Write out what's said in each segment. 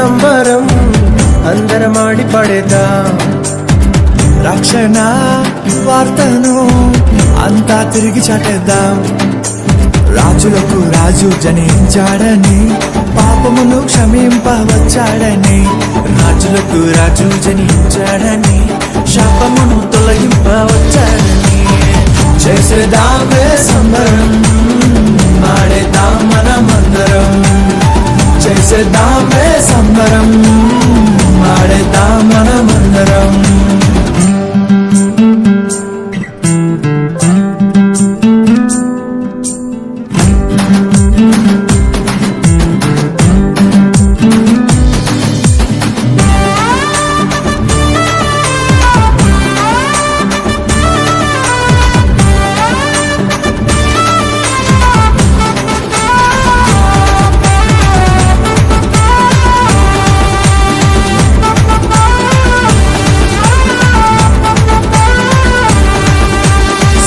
సంబరం అందరమాడి పడేద్దాం. రక్షణ వార్తను అంతా తిరిగి చాటేద్దాం. రాజులకు రాజు జనించాడని, పాపమును క్షమింపవచ్చాడని. రాజులకు రాజు జనించాడని, శాపమును తొలగింపవచ్చాడని. చేసేదామే సంబరం, ఆడేద్దాం మనమందరం. చేసేదామే సంబరం, ఆడేద్దాం మనమందరం.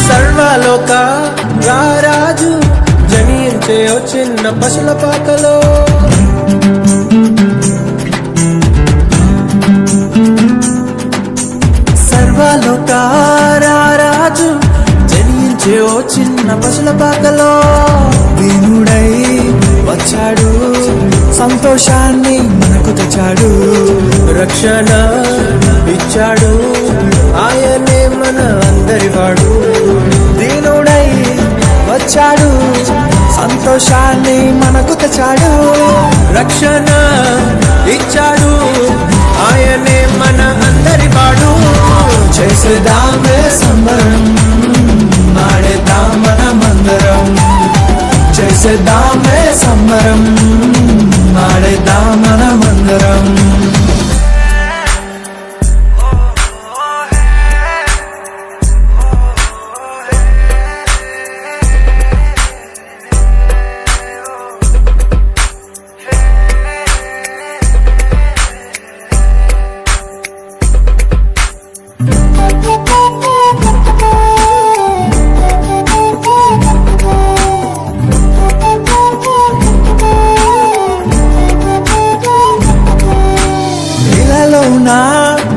సర్వలోక రారాజు జనించే ఓ చిన్న పశుల పాకలో. సర్వలోక రారాజు జనించే ఓ చిన్న పశుల పాకలో. దీనుడై వచ్చాడు, సంతోషాన్ని మనకు తెచ్చాడు. రక్షణ ఇచ్చాడు, ఆయనే మన అందరివాడు. దీనుడై వచ్చాడు, సంతోషాన్ని మనకు తెచ్చాడు. రక్షణ ఇచ్చాడు, ఆయనే మన అందరివాడు. చేసేదామే సంబరం, ఆడేద్దాం మనమందరం. చేసేదామే సంబరం, ఆడేద్దాం మనమందరం.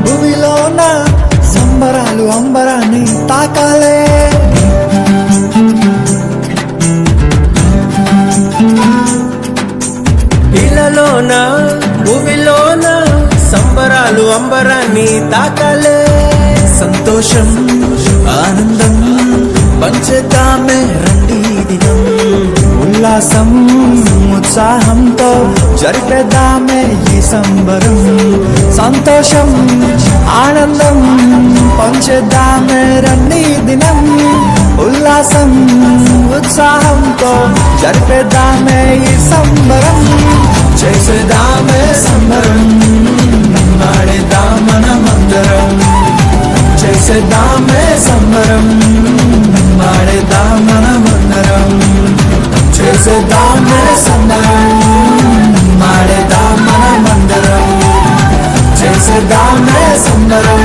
భూమిలోన సంబరాలు అంబరాన్ని తాకాలే. ఇలలోన భూమిలోన సంబరాలు అంబరాన్ని తాకాలే. సంతోషం ఆనందం పంచేద్దామే రండి దినం. ఉల్లాసం ఉత్సాహంతో జరిపేద్దామే ఈ సంబరం. సంతోషం ఆనందం పంచేద్దామే రండి దినం. ఉల్లాసం ఉత్సాహంతో జరిపేద్దామే ఈ సంబరం. చేసేదామే సంబరం, ఆడేద్దాం మనమందరం. చేసేదామే సంబరం, ఆడేద్దాం మనమందరం. చేసేదామే సంబరం, ఆడేద్దాం మనమందరం. చేసేదామే సంబరం,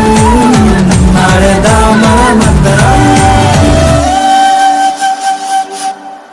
ఆడేద్దాం